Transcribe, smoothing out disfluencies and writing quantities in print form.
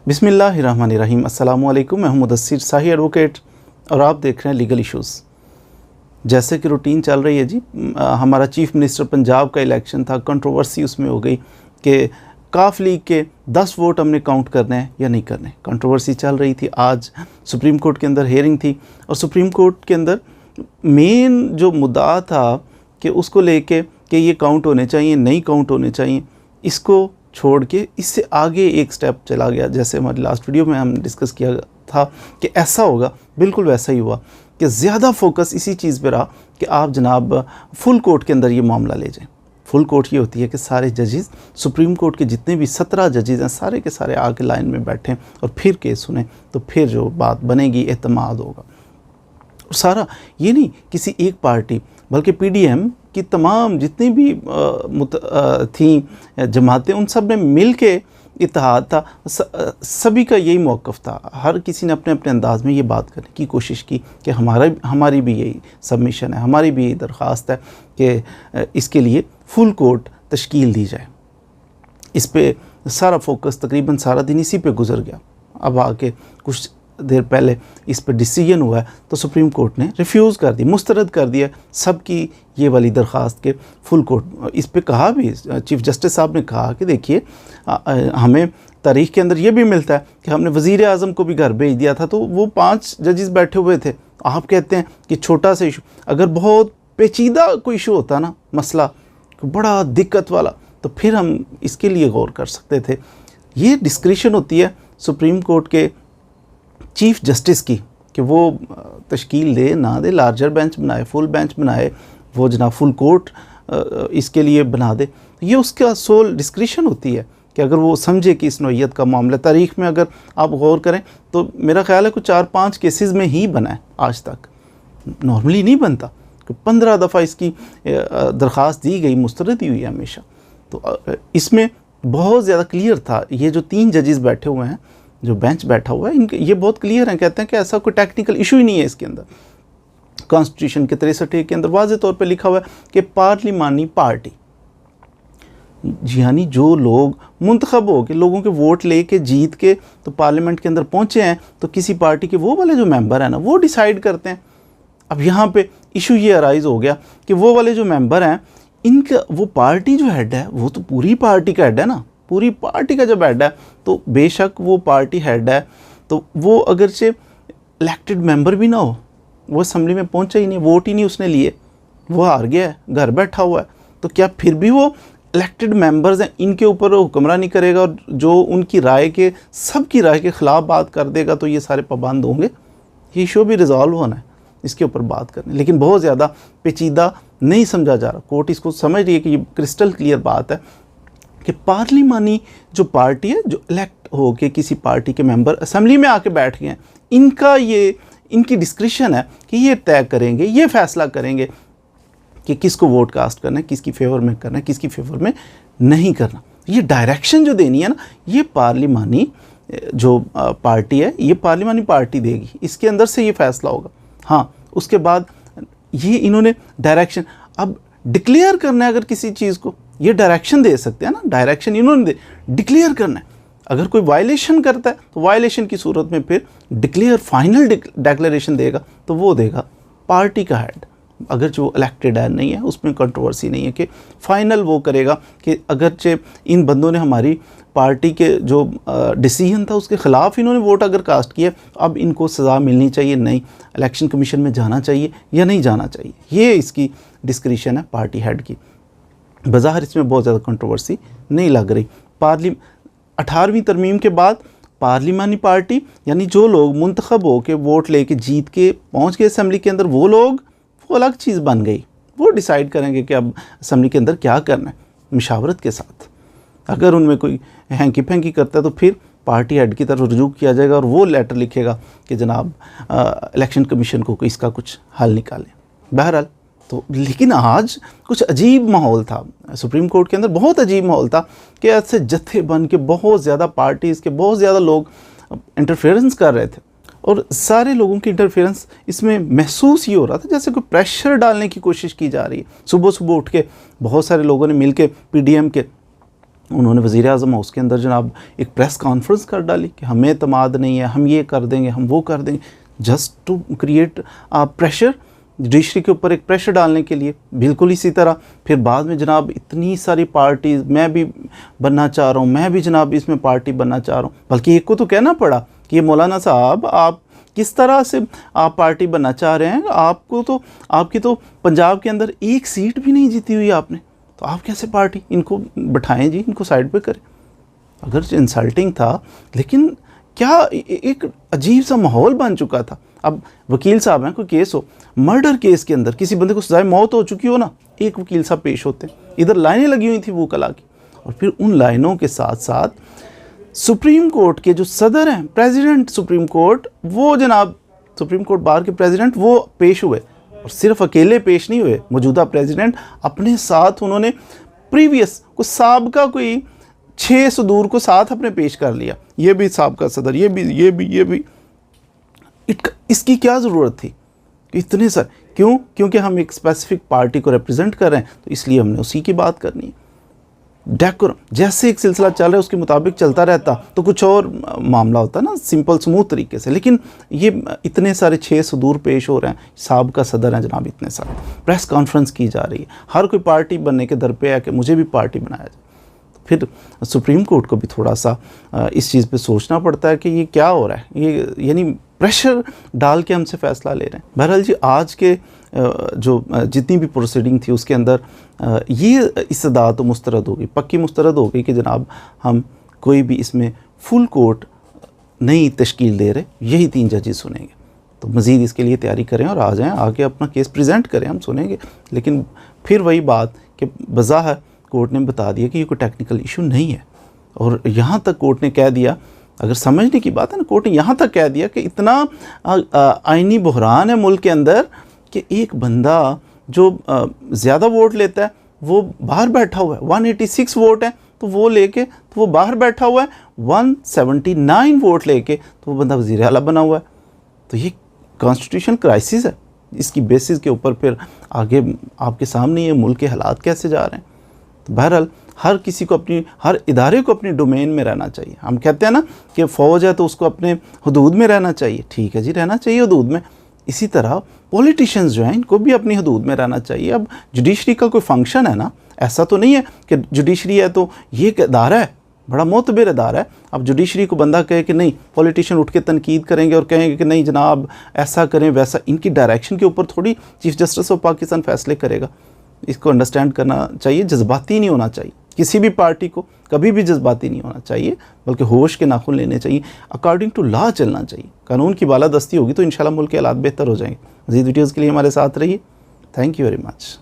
बिस्मिल्लाहिर्रहमानिर्रहीम। अस्सलामु अलैकुम। मैं हूं मुदस्सिर शाही एडवोकेट और आप देख रहे हैं लीगल इश्यूज़। जैसे कि रूटीन चल रही है जी, हमारा चीफ़ मिनिस्टर पंजाब का इलेक्शन था, कंट्रोवर्सी उसमें हो गई कि काफ लीग के 10 वोट हमने काउंट करने हैं या नहीं करने। कंट्रोवर्सी चल रही थी। आज सुप्रीम कोर्ट के अंदर हेयरिंग थी और सुप्रीम कोर्ट के अंदर मेन जो मुद्दा था कि उसको लेके कि ये काउंट होने चाहिए, नहीं काउंट होने चाहिए, इसको छोड़ के इससे आगे एक स्टेप चला गया। जैसे हमारी लास्ट वीडियो में हम डिस्कस किया था कि ऐसा होगा, बिल्कुल वैसा ही हुआ कि ज़्यादा फोकस इसी चीज़ पे रहा कि आप जनाब फुल कोर्ट के अंदर ये मामला ले जाएं। फुल कोर्ट ये होती है कि सारे जजेस, सुप्रीम कोर्ट के जितने भी 17 जजेस हैं, सारे के सारे आके लाइन में बैठें और फिर केस सुने, तो फिर जो बात बनेगी एतमाद होगा। और सारा ये नहीं किसी एक पार्टी, बल्कि पीडीएम की तमाम जितनी भी थी जमातें, उन सब ने मिल के इत्तेहाद था, सभी का यही मौक़िफ़ था। हर किसी ने अपने अपने अंदाज़ में ये बात करने की कोशिश की कि हमारी भी यही सबमिशन है, हमारी भी यही दरख्वास्त है कि इसके लिए फुल कोर्ट तश्कील दी जाए। इस पे सारा फोकस तकरीबन सारा दिन इसी पे गुजर गया। अब आके कुछ देर पहले इस पर डिसीजन हुआ है तो सुप्रीम कोर्ट ने रिफ्यूज़ कर दी, मुस्तरद कर दिया सबकी ये वाली दरख्वास्त के फुल कोर्ट। इस पे कहा भी, चीफ़ जस्टिस साहब ने कहा कि देखिए, हमें तारीख़ के अंदर ये भी मिलता है कि हमने वज़ीर आज़म को भी घर भेज दिया था, तो वो 5 जजेस बैठे हुए थे। आप कहते हैं कि छोटा सा इशू, अगर बहुत पेचीदा कोई इशू होता ना, मसला बड़ा दिक्कत वाला, तो फिर हम इसके लिए गौर कर सकते थे। ये डिस्क्रिशन होती है सुप्रीम कोर्ट के चीफ़ जस्टिस की कि वो तश्कील दे ना दे, लार्जर बेंच बनाए, फुल बेंच बनाए, वो जनाब फुल कोर्ट इसके लिए बना दे। ये उसका सोल डिस्क्रिशन होती है कि अगर वो समझे कि इस नौइयत का मामला, तारीख़ में अगर आप गौर करें तो मेरा ख़्याल है कुछ 4-5 केसेस में ही बना है आज तक, नॉर्मली नहीं बनता। 15 दफ़ा इसकी दरख्वास्त दी गई, मुस्तरद ही हुई है हमेशा। तो इसमें बहुत ज़्यादा क्लियर था। ये जो 3 जजेस बैठे हुए हैं, जो बेंच बैठा हुआ है, इनके ये बहुत क्लियर हैं, कहते हैं कि ऐसा कोई टेक्निकल इशू ही नहीं है इसके अंदर। कॉन्स्टिट्यूशन के 63 के अंदर वाज़े तौर पे लिखा हुआ है कि पार्लिमानी पार्टी, यानी जो लोग मुंतखब हो के, लोगों के वोट लेके जीत के तो पार्लियामेंट के अंदर पहुँचे हैं, तो किसी पार्टी के वो वाले जो मेंबर हैं ना, वो डिसाइड करते हैं। अब यहाँ पे इशू ये अराइज़ हो गया कि वो वाले जो मेंबर हैं, इनका वो पार्टी जो हेड है, वो तो पूरी पार्टी का हेड है ना, पूरी पार्टी का जब हेड है तो बेशक वो पार्टी हेड है, तो वो अगरचे इलेक्टेड मेंबर भी ना हो, वो असम्बली में पहुंचा ही नहीं, वोट ही नहीं उसने लिए, वो हार गया है, घर बैठा हुआ है, तो क्या फिर भी वो इलेक्टेड मेंबर्स हैं, इनके ऊपर हुक्मरानी करेगा और जो उनकी राय के, सबकी राय के ख़िलाफ़ बात कर देगा, तो ये सारे पाबंद होंगे? ये इशू भी रिजॉल्व होना है, इसके ऊपर बात करनी, लेकिन बहुत ज़्यादा पेचीदा नहीं समझा जा रहा। कोर्ट इसको समझ रही है कि ये क्रिस्टल क्लियर बात है कि पार्लिमानी जो पार्टी है, जो इलेक्ट हो के किसी पार्टी के मेंबर असेंबली में आके बैठ गए हैं, इनकी डिस्क्रिशन है कि ये तय करेंगे, ये फैसला करेंगे कि किसको वोट कास्ट करना है, किसकी फेवर में करना है, किसकी फेवर में नहीं करना। ये डायरेक्शन जो देनी है ना, ये पार्लिमानी जो पार्टी है, ये पार्लिमानी पार्टी देगी, इसके अंदर से ये फैसला होगा। हाँ, उसके बाद ये इन्होंने डायरेक्शन अब डिक्लेयर करना है, अगर किसी चीज़ को ये डायरेक्शन दे सकते हैं ना, डायरेक्शन इन्होंने डिक्लेयर करना है। अगर कोई वायलेशन करता है तो वायलेशन की सूरत में फिर डिक्लेयर, फाइनल डिक्लेरेशन देगा, तो वो देगा पार्टी का हेड। अगर जो इलेक्टेड है नहीं है, उसमें कंट्रोवर्सी नहीं है कि फाइनल वो करेगा कि अगरचे इन बंदों ने हमारी पार्टी के जो डिसीजन था उसके ख़िलाफ़ इन्होंने वोट अगर कास्ट किया, अब इनको सज़ा मिलनी चाहिए, नहीं इलेक्शन कमीशन में जाना चाहिए या नहीं जाना चाहिए। ये इसकी डिस्क्रिशन है पार्टी हेड की। बज़ाहिर इसमें बहुत ज़्यादा कंट्रोवर्सी नहीं लग रही। 18वीं तरमीम के बाद पार्लिमानी पार्टी, यानी जो लोग मुंतखब हो के वोट लेके जीत के पहुंच गए असेंबली के अंदर, वो लोग, वो अलग चीज़ बन गई। वो डिसाइड करेंगे कि अब असेंबली के अंदर क्या करना है, मशावरत के साथ। अगर उनमें कोई हैंकी फैंकी करता है तो फिर पार्टी हेड की तरफ रुजू किया जाएगा और वो लेटर लिखेगा कि जनाब इलेक्शन कमीशन को इसका कुछ हल निकालें। बहरहाल तो, लेकिन आज कुछ अजीब माहौल था सुप्रीम कोर्ट के अंदर, बहुत अजीब माहौल था कि ऐसे जत्थे बन के बहुत ज़्यादा पार्टीज़ के बहुत ज़्यादा लोग इंटरफेरेंस कर रहे थे और सारे लोगों की इंटरफेरेंस इसमें महसूस ये हो रहा था जैसे कोई प्रेशर डालने की कोशिश की जा रही है। सुबह सुबह उठ के बहुत सारे लोगों ने मिल के पीडीएम के उन्होंने वज़ीर आज़म हाउस के अंदर जनाब एक प्रेस कॉन्फ्रेंस कर डाली कि हमें एतमाद नहीं है, हम ये कर देंगे, हम वो कर देंगे, just to create pressure, judiciary के ऊपर एक प्रेशर डालने के लिए। बिल्कुल इसी तरह फिर बाद में जनाब इतनी सारी पार्टीज़, मैं भी बनना चाह रहा हूँ, मैं भी जनाब इसमें पार्टी बनना चाह रहा हूँ, बल्कि एक को तो कहना पड़ा कि ये मौलाना साहब आप किस तरह से आप पार्टी बनना चाह रहे हैं, आपको तो आपकी तो पंजाब के अंदर एक सीट भी नहीं जीती हुई आपने, तो आप कैसे पार्टी, इनको बैठाएं जी, इनको साइड पे करें। अगर इंसल्टिंग था, लेकिन क्या एक अजीब सा माहौल बन चुका था। अब वकील साहब हैं, कोई केस हो, मर्डर केस के अंदर किसी बंदे को सजाए मौत हो चुकी हो ना, एक वकील साहब पेश होते, इधर लाइनें लगी हुई थी वकला की, और फिर उन लाइनों के साथ साथ सुप्रीम कोर्ट के जो सदर हैं, प्रेसिडेंट सुप्रीम कोर्ट, वो जनाब सुप्रीम कोर्ट बार के प्रेसिडेंट, वो पेश हुए, और सिर्फ अकेले पेश नहीं हुए, मौजूदा प्रेसिडेंट अपने साथ उन्होंने प्रीवियस को साबका कोई 6 सदूर को साथ अपने पेश कर लिया, ये भी साबका सदर, ये भी। इसकी क्या ज़रूरत थी इतने सर? क्यों? क्योंकि हम एक स्पेसिफिक पार्टी को रिप्रेजेंट कर रहे हैं, तो इसलिए हमने उसी की बात करनी है। डेकोरम जैसे एक सिलसिला चल रहा है उसके मुताबिक चलता रहता तो कुछ और मामला होता ना, सिंपल स्मूथ तरीके से, लेकिन ये इतने सारे 6 सदूर पेश हो रहे हैं, साहब का सदर हैं जनाब, इतने सारे प्रेस कॉन्फ्रेंस की जा रही है, हर कोई पार्टी बनने के दर पे है कि मुझे भी पार्टी बनाया जाए। तो फिर सुप्रीम कोर्ट को भी थोड़ा सा इस चीज़ पे सोचना पड़ता है कि ये क्या हो रहा है, ये यानी प्रेशर डाल के हमसे फ़ैसला ले रहे हैं। बहरहाल जी, आज के जो जितनी भी प्रोसीडिंग थी उसके अंदर ये इस्तदा तो मुस्तरद हो गई, पक्की मुस्तरद हो गई कि जनाब हम कोई भी इसमें फुल कोर्ट नहीं तश्कील दे रहे, यही 3 जजेस सुनेंगे। तो मज़ीद इसके लिए तैयारी करें और आ जाएं, आगे अपना केस प्रेजेंट करें, हम सुनेंगे। लेकिन फिर वही बात कि बज़ाहिर कोर्ट ने बता दिया कि ये कोई टेक्निकल इशू नहीं है, और यहाँ तक कोर्ट ने कह दिया, अगर समझने की बात है ना, कोर्ट ने यहाँ तक कह दिया कि इतना आइनी बहरान है मुल्क के अंदर कि एक बंदा जो ज़्यादा वोट लेता है वो बाहर बैठा हुआ है, 186 वोट है तो वो लेके तो वो बाहर बैठा हुआ है, 179 वोट लेके तो वो बंदा वज़ीर आला बना हुआ है। तो ये कॉन्स्टिट्यूशन क्राइसिस है, इसकी बेसिस के ऊपर फिर आगे आपके सामने ये मुल्क के हालात कैसे जा रहे हैं। तो बहरहाल हर किसी को अपनी, हर इदारे को अपनी डोमेन में रहना चाहिए। हम कहते हैं ना कि फ़ौज है तो उसको अपने हदूद में रहना चाहिए, ठीक है जी, रहना चाहिए हदूद में। इसी तरह पॉलिटिशियंस जो हैं इनको भी अपनी हदूद में रहना चाहिए। अब जुडिशरी का कोई फंक्शन है ना, ऐसा तो नहीं है कि जुडिशरी है तो ये एक अदारा है, बड़ा मोतबर अदारा है। अब जुडिशरी को बंदा कहे कि नहीं, पॉलिटिशियन उठ के तनकीद करेंगे और कहेंगे कि नहीं जनाब ऐसा करें वैसा, इनकी डायरेक्शन के ऊपर थोड़ी चीफ जस्टिस ऑफ पाकिस्तान फैसले करेगा। इसको अंडरस्टैंड करना चाहिए, जज्बाती नहीं होना चाहिए, किसी भी पार्टी को कभी भी जज्बाती नहीं होना चाहिए, बल्कि होश के नाखून लेने चाहिए, अकॉर्डिंग टू लॉ चलना चाहिए। कानून की बालादस्ती होगी तो इंशाल्लाह मुल्क के हालात बेहतर हो जाएंगे। मज़ीद वीडियोज़ के लिए हमारे साथ रहिए। Thank you very much.